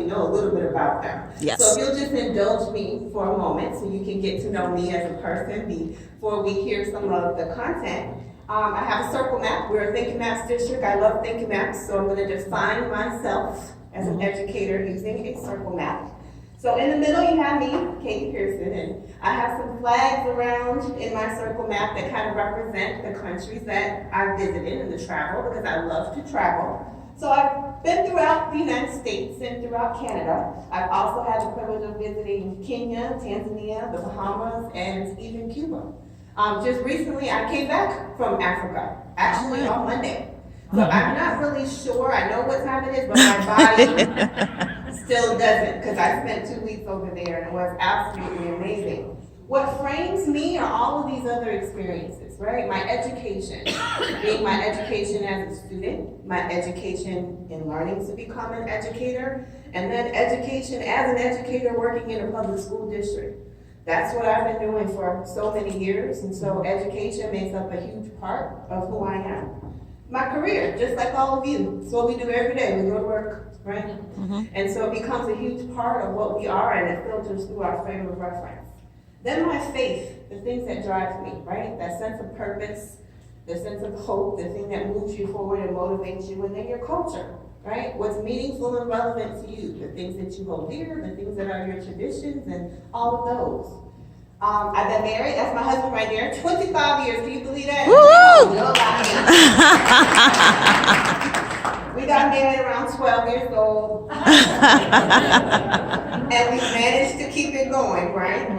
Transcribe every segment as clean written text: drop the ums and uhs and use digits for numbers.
hopefully know a little bit about them. Yes. So if you'll just indulge me for a moment so you can get to know me as a person before we hear some of the content. I have a circle map. We're a Thinking Maps district. I love thinking maps, so I'm going to define myself as an educator using a circle map. So in the middle you have me, Katie Pearson, and I have some flags around in my circle map that kind of represent the countries that I've visited and the travel, because I love to travel. So I've been throughout the United States and throughout Canada. I've also had the privilege of visiting Kenya, Tanzania, the Bahamas, and even Cuba. Just recently I came back from Africa, actually on Monday. So I'm not really sure, I know what time it is, but my body still doesn't, because I spent 2 weeks over there and it was absolutely amazing. What frames me are all of these other experiences, right? My education, being my education as a student, my education in learning to become an educator, and then education as an educator working in a public school district. That's what I've been doing for so many years, and so education makes up a huge part of who I am. My career, just like all of you, it's what we do every day. We go to work, right? And so it becomes a huge part of what we are, and it filters through our frame of reference. Then my faith, the things that drive me, right? That sense of purpose, the sense of hope, the thing that moves you forward and motivates you, and then your culture, right? What's meaningful and relevant to you, the things that you hold dear, the things that are your traditions, and all of those. I've been married, that's my husband right there, 25 years, can you believe that? Woo! We got married around 12 years old, and we managed to keep it going, right?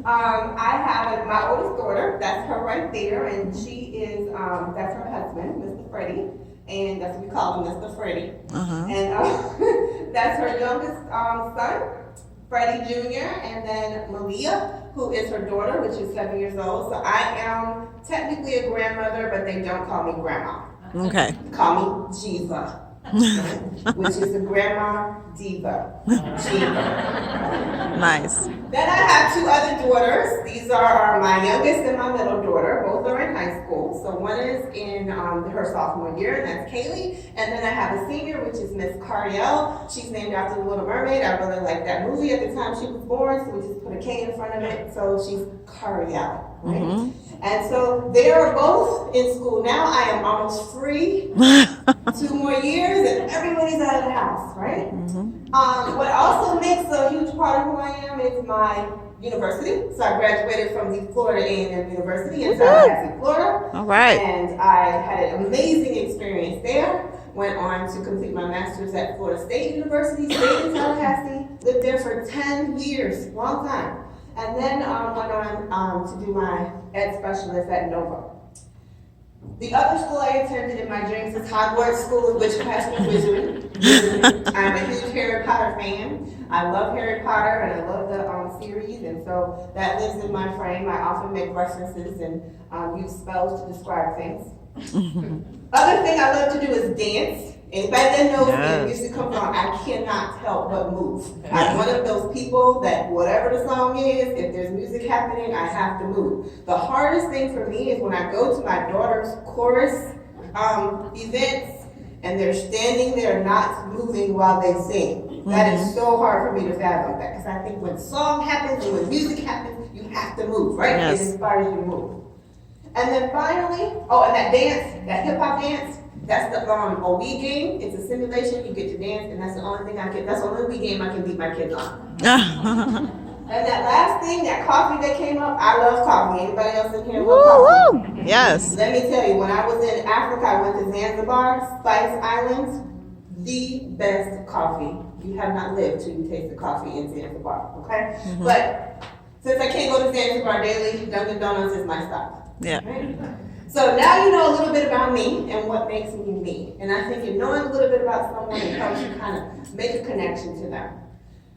I have my oldest daughter, that's her right there, and she is, that's her husband, Mr. Freddie, and that's what we call him, Mr. Freddie. And that's her youngest son, Freddie Jr., and then Malia, who is her daughter, which is 7 years old. So I am technically a grandmother, but they don't call me grandma. Okay. Call me Jiva, which is a grandma diva. Jiva. Nice. Then I have two other daughters. These are my youngest and my middle daughter. Both are in high school. So one is in her sophomore year, and that's Kaylee. And then I have a senior, which is Miss Cariel. She's named after the Little Mermaid. I really liked that movie at the time she was born, so we just put a K in front of it. So she's Cariel, right? And so they are both in school now. I am almost free. 2 more years, and everybody's out of the house, right? What also makes a huge part of who I am is my university. So I graduated from the Florida A&M University in Tallahassee, Florida. All right. And I had an amazing experience there. Went on to complete my master's at Florida State University, stayed in Tallahassee, lived there for 10 years, long time. And then went on to do my ed specialist at Nova. The other school I attended in my dreams is Hogwarts School of Witchcraft and Wizardry. I'm a huge Harry Potter fan. I love Harry Potter and I love the series, and so that lives in my frame. I often make references and use spells to describe things. Other thing I love to do is dance. Anybody that knows me used to come from, I cannot help but move. I'm one of those people that whatever the song is, if there's music happening, I have to move. The hardest thing for me is when I go to my daughter's chorus events and they're standing there not moving while they sing. That is so hard for me to fathom that, because I think when song happens and when music happens, you have to move, right? It inspires you to move. And then finally, and that dance, that hip hop dance, that's the Wii game. It's a simulation. You get to dance, and that's the only thing that's the only Wii game I can beat my kids on. And that last thing, that coffee that came up, I love coffee. Anybody else in here love coffee? Yes. Let me tell you, when I was in Africa, I went to Zanzibar, Spice Islands, the best coffee. You have not lived till you taste the coffee in Zanzibar, okay? But since I can't go to Zanzibar daily, Dunkin' Donuts is my stop. Yeah. Right? So now you know a little bit about me and what makes me me. And I think in knowing a little bit about someone, it helps you kind of make a connection to them.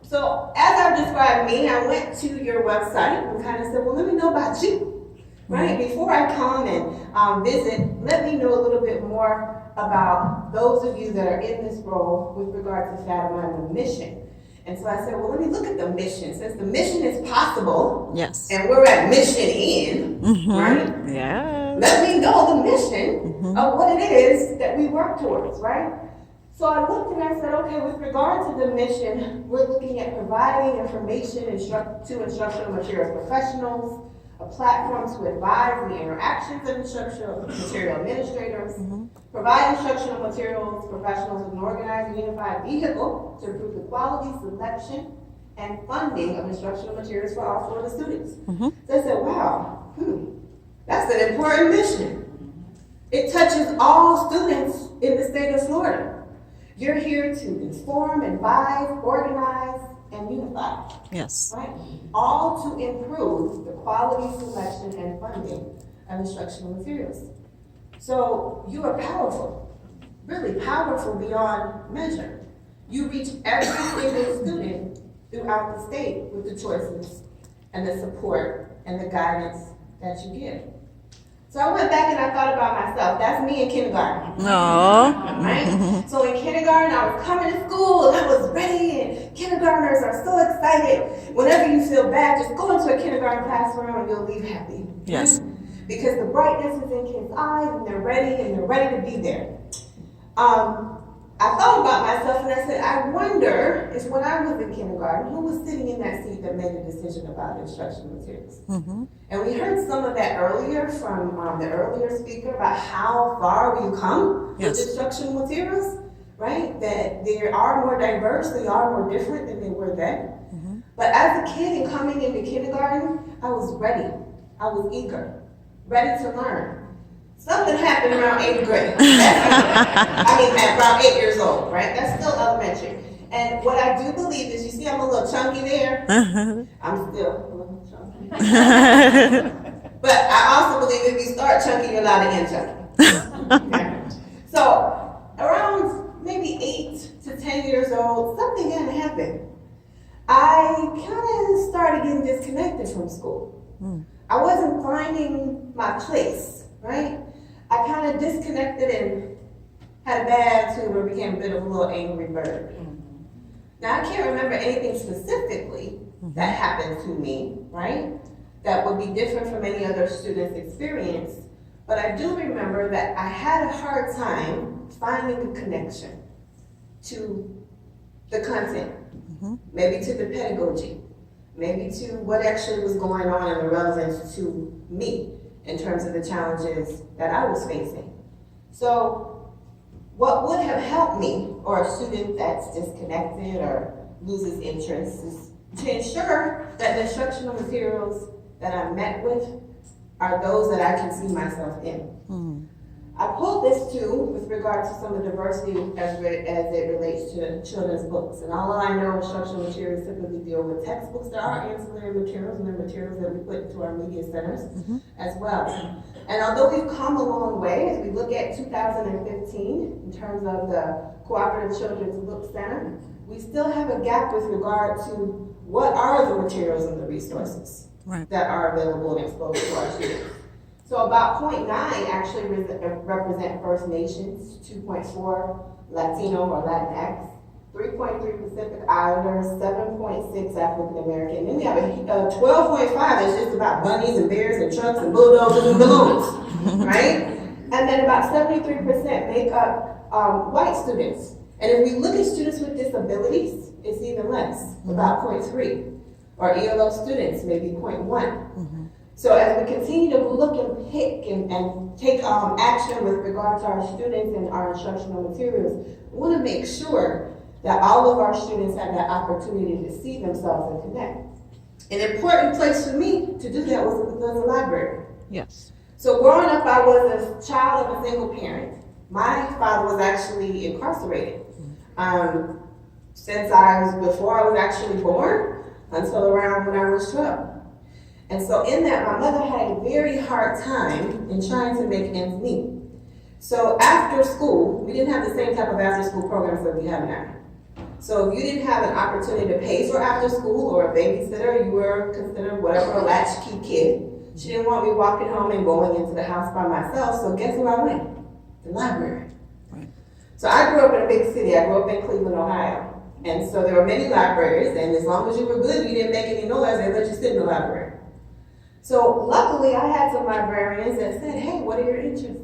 So as I've described me, I went to your website and kind of said, well, let me know about you, right? Before I come and visit, let me know a little bit more about those of you that are in this role with regard to FADIMA and the mission. And so I said, well, let me look at the mission. Since the mission is possible, and we're at mission in, right? Yeah. Let me know the mission of what it is that we work towards, right? So I looked and I said, okay, with regard to the mission, we're looking at providing information to instructional materials professionals, a platform to advise the interactions of instructional material administrators, provide instructional materials professionals with an organized, unified vehicle to improve the quality, selection, and funding of instructional materials for all Florida students. So I said, wow, that's an important mission. It touches all students in the state of Florida. You're here to inform, advise, organize, and unify. Yes. Right? All to improve the quality, selection, and funding of instructional materials. So you are powerful, really powerful beyond measure. You reach every single student throughout the state with the choices and the support and the guidance that you give. So I went back and I thought about myself. That's me in kindergarten. No. Right? So in kindergarten, I was coming to school and I was ready, and kindergartners are so excited. Whenever you feel bad, just go into a kindergarten classroom and you'll leave happy. Yes. Because the brightness is in kids' eyes and they're ready to be there. I thought about myself and I said, I wonder if when I was in kindergarten, who was sitting in that seat that made a decision about instructional materials? And we heard some of that earlier from the earlier speaker about how far we've come with instructional materials, right? That they are more diverse, they are more different than they were then. But as a kid and coming into kindergarten, I was ready. I was eager, ready to learn. Something happened around 8th grade. Around 8 years old, right? That's still elementary. And what I do believe is, you see I'm a little chunky there. I'm still a little chunky. But I also believe if you start chunky, you're allowed to end chunky. Okay. So around maybe 8 to 10 years old, something had to happen. I kind of started getting disconnected from school. I wasn't finding my place, right? I kind of disconnected and had a bad attitude or became a bit of a little angry bird. Now, I can't remember anything specifically that happened to me, right? That would be different from any other student's experience. But I do remember that I had a hard time finding a connection to the content, maybe to the pedagogy, maybe to what actually was going on and the relevance to me in terms of the challenges that I was facing. So what would have helped me, or a student that's disconnected or loses interest, is to ensure that the instructional materials that I'm met with are those that I can see myself in. I pulled this too with regard to some of the diversity as it relates to children's books. And although I know instructional materials typically deal with textbooks, there are ancillary materials and the materials that we put into our media centers as well. And although we've come a long way, as we look at 2015 in terms of the Cooperative Children's Book Center, we still have a gap with regard to what are the materials and the resources that are available and exposed to our students. So about 0.9 actually represent First Nations, 2.4 Latino or Latinx, 3.3 Pacific Islanders, 7.6 African American. Then we have a 12.5 that's just about bunnies and bears and trucks and bulldozers and balloons, right? And then about 73% make up white students. And if we look at students with disabilities, it's even less, about 0.3. Or ELO students, maybe 0.1. So as we continue to look and pick and take action with regard to our students and our instructional materials, we want to make sure that all of our students have that opportunity to see themselves and connect. An important place for me to do that was the library. Yes. So growing up, I was a child of a single parent. My father was actually incarcerated before I was actually born until around when I was 12. And so in that, my mother had a very hard time in trying to make ends meet. So after school, we didn't have the same type of after school programs that we have now. So if you didn't have an opportunity to pay for after school or a babysitter, you were considered whatever a latchkey kid. She didn't want me walking home and going into the house by myself, so guess where I went? The library. Right. So I grew up in a big city. I grew up in Cleveland, Ohio. And so there were many libraries, and as long as you were good, you didn't make any noise, they let you sit in the library. So luckily, I had some librarians that said, hey, what are your interests?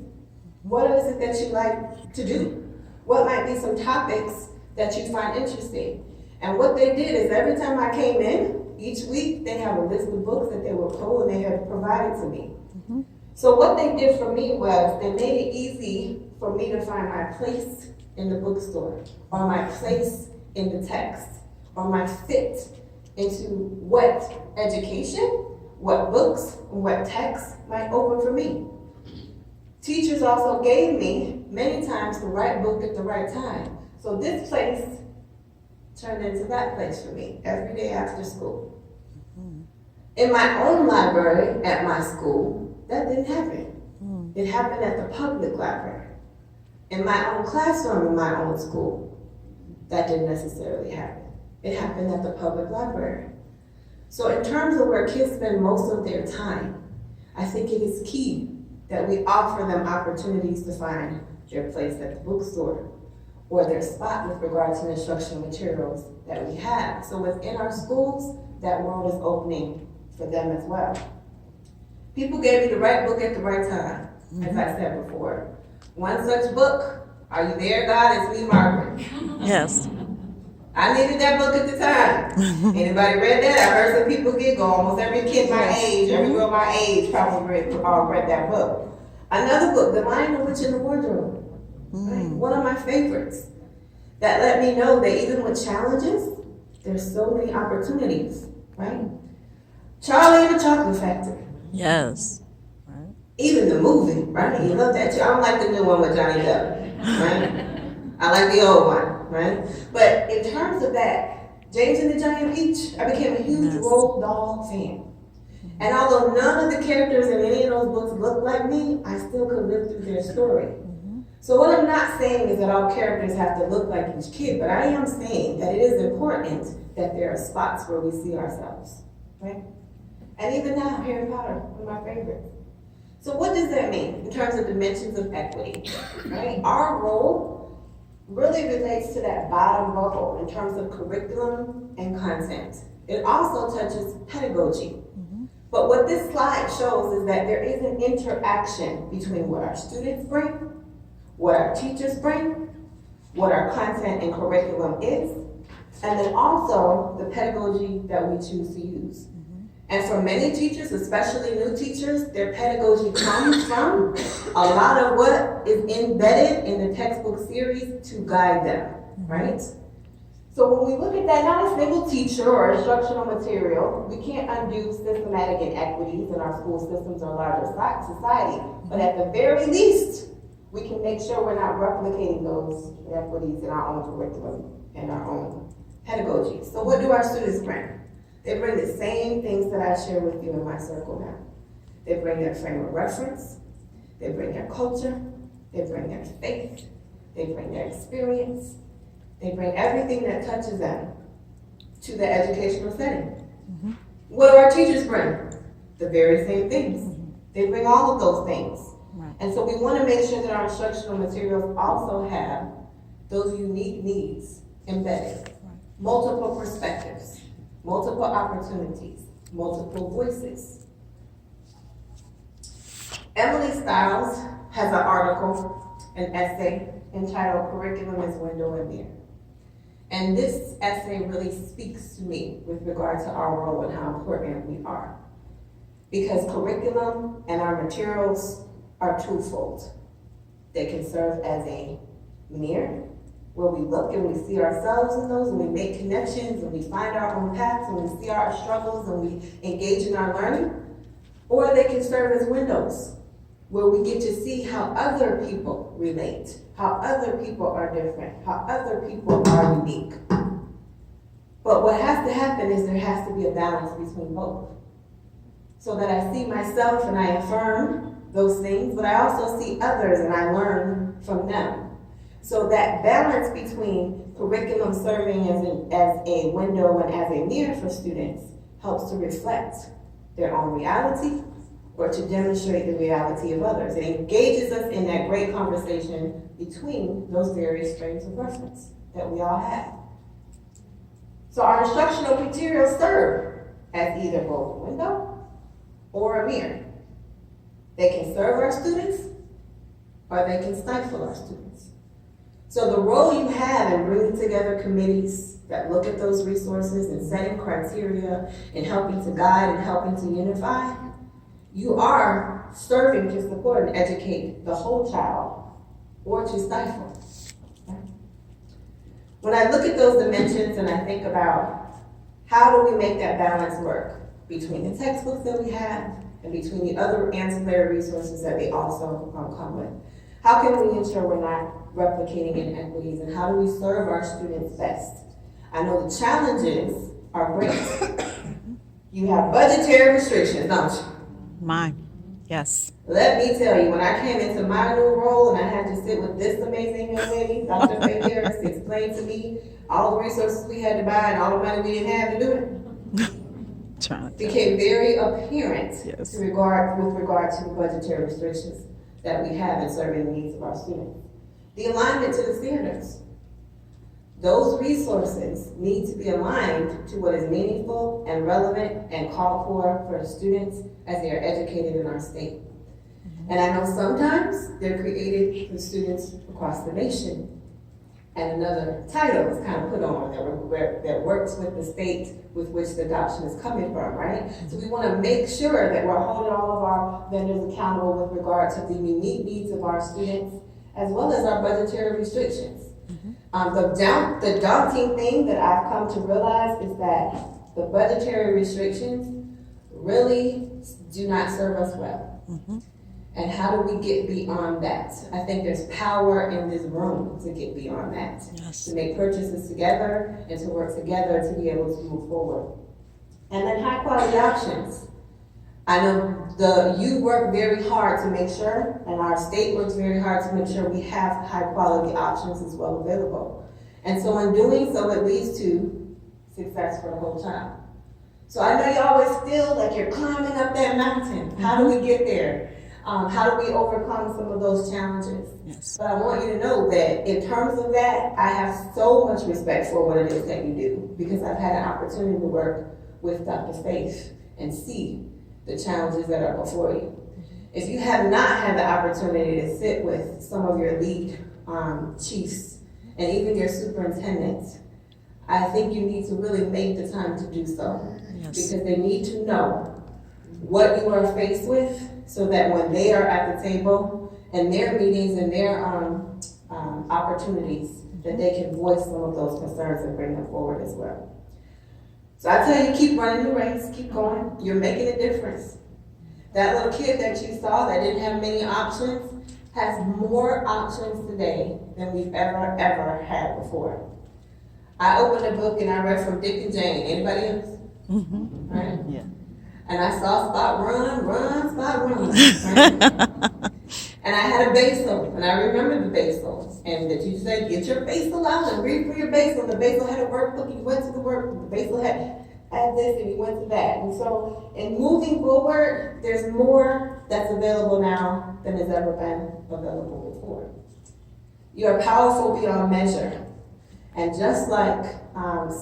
What is it that you like to do? What might be some topics that you find interesting? And what they did is every time I came in, each week, they have a list of books that they would pull and they had provided to me. Mm-hmm. So what they did for me was they made it easy for me to find my place in the bookstore, or my place in the text, or my fit into what education, what books, and what texts might open for me. Teachers also gave me, many times, the right book at the right time. So this place turned into that place for me, every day after school. Mm-hmm. In my own library at my school, that didn't happen. Mm. It happened at the public library. In my own classroom in my own school, that didn't necessarily happen. It happened at the public library. So in terms of where kids spend most of their time, I think it is key that we offer them opportunities to find their place at the bookstore or their spot with regard to the instructional materials that we have. So within our schools, that world is opening for them as well. People gave me the right book at the right time, as I said before. One such book, Are You There, God? It's me, Margaret. Yes. I needed that book at the time. Anybody read that? I heard some people giggle. Almost every kid my age, every girl my age probably read that book. Another book, The Lion, the Witch, and the Wardrobe. Right? One of my favorites. That let me know that even with challenges, there's so many opportunities, right? Charlie and the Chocolate Factory. Yes. Right. Even the movie, right? You love that. I don't like the new one with Johnny Depp, right? I like the old one, right? But in terms of that, James and the Giant Peach, I became a huge Roald Dahl fan. And although none of the characters in any of those books look like me, I still could live through their story. So what I'm not saying is that all characters have to look like each kid, but I am saying that it is important that there are spots where we see ourselves, right? And even now, Harry Potter, one of my favorites. So what does that mean in terms of dimensions of equity, right? Our role really relates to that bottom bubble in terms of curriculum and content. It also touches pedagogy. But what this slide shows is that there is an interaction between what our students bring, what our teachers bring, what our content and curriculum is, and then also the pedagogy that we choose to use. And for many teachers, especially new teachers, their pedagogy comes from a lot of what is embedded in the textbook series to guide them, right? So when we look at that, not a single teacher or instructional material, we can't undo systematic inequities in our school systems or larger society, but at the very least, we can make sure we're not replicating those inequities in our own curriculum and our own pedagogy. So what do our students bring? They bring the same things that I share with you in my circle now. They bring their frame of reference, they bring their culture, they bring their faith, they bring their experience, they bring everything that touches them to the educational setting. What do our teachers bring? The very same things. They bring all of those things. And so we want to make sure that our instructional materials also have those unique needs embedded. Multiple perspectives, multiple opportunities, multiple voices. Emily Stiles has an article, an essay, entitled Curriculum as Window and Mirror. And this essay really speaks to me with regard to our role and how important we are. Because curriculum and our materials are twofold. They can serve as a mirror where we look and we see ourselves in those and we make connections and we find our own paths and we see our struggles and we engage in our learning. Or they can serve as windows where we get to see how other people relate, how other people are different, how other people are unique. But what has to happen is there has to be a balance between both. So that I see myself and I affirm those things, but I also see others and I learn from them. So that balance between curriculum serving as a window and as a mirror for students helps to reflect their own reality or to demonstrate the reality of others. It engages us in that great conversation between those various frames of reference that we all have. So our instructional materials serve as either both a window or a mirror. They can serve our students or they can stifle our students. So So the role you have in bringing together committees that look at those resources and setting criteria and helping to guide and helping to unify, you are serving to support and educate the whole child or to stifle. When I look at those dimensions and I think about how do we make that balance work between the textbooks that we have and between the other ancillary resources that they also come with, how can we ensure we're not replicating inequities, and how do we serve our students best? I know the challenges are great. You have budgetary restrictions, don't you? Mine, yes. Let me tell you, when I came into my new role and I had to sit with this amazing young lady, Dr. Faye Harris, to explain to me all the resources we had to buy and all the money we didn't have to do it, became very apparent Yes. with regard to the budgetary restrictions that we have in serving the needs of our students. The alignment to the standards. Those resources need to be aligned to what is meaningful and relevant and called for the students as they are educated in our state. And I know sometimes they're created for students across the nation. And another title is kind of put on that works with the state with which the adoption is coming from, right? So we want to make sure that we're holding all of our vendors accountable with regard to the unique needs of our students, as well as our budgetary restrictions. The daunting thing that I've come to realize is that the budgetary restrictions really do not serve us well. And how do we get beyond that? I think there's power in this room to get beyond that, Yes. to make purchases together and to work together to be able to move forward. And then high quality options. I know you work very hard to make sure, and our state works very hard to make sure we have high quality options as well available. And so in doing so, it leads to success for the whole child. So I know you always feel like you're climbing up that mountain. How do we get there? How do we overcome some of those challenges? Yes. But I want you to know that in terms of that, I have so much respect for what it is that you do, because I've had an opportunity to work with Dr. Faith and see the challenges that are before you. If you have not had the opportunity to sit with some of your lead chiefs and even your superintendents, I think you need to really make the time to do so. Yes. Because they need to know what you are faced with, so that when they are at the table and their meetings and their opportunities, that they can voice some of those concerns and bring them forward as well. So I tell you, keep running the race, keep going. You're making a difference. That little kid that you saw that didn't have many options has more options today than we've ever had before. I opened a book and I read from Dick and Jane. Anybody else? Right? Yeah. And I saw Spot run, Spot run. Right? And I had a basil, and I remember the basil. And that you said, get your basil out and read for your basil. The basil had a workbook, you went to the workbook. The basil had this, and you went to that. And so, in moving forward, there's more that's available now than has ever been available before. You are powerful beyond measure. And just like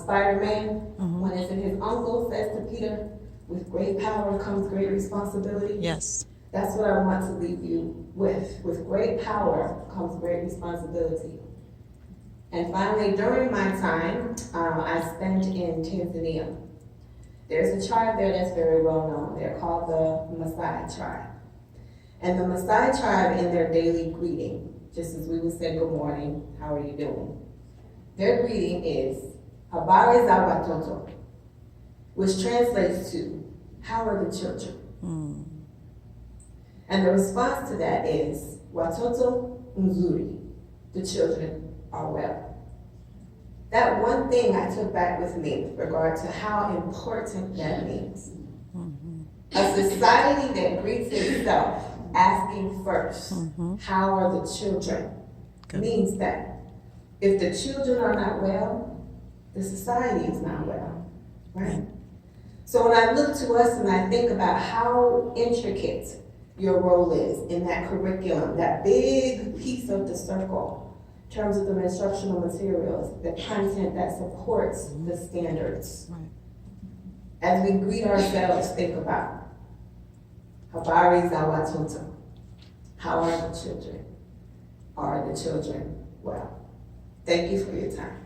Spider-Man, when it's in his uncle says to Peter, with great power comes great responsibility. Yes. That's what I want to leave you with. With great power comes great responsibility. And finally, during my time, I spent in Tanzania. There's a tribe there that's very well known. They're called the Maasai tribe. And the Maasai tribe, in their daily greeting, just as we would say good morning, how are you doing? Their greeting is, Habari za watoto, which translates to, how are the children? And the response to that is, watoto nzuri, the children are well. That one thing I took back with me with regard to how important that means. A society that greets itself asking first, how are the children? Means that if the children are not well, the society is not well, right? So when I look to us and I think about how intricate your role is in that curriculum, that big piece of the circle, in terms of the instructional materials, the content that supports the standards. Right. As we greet ourselves, think about, Habari za watoto. How are the children? Are the children well? Thank you for your time.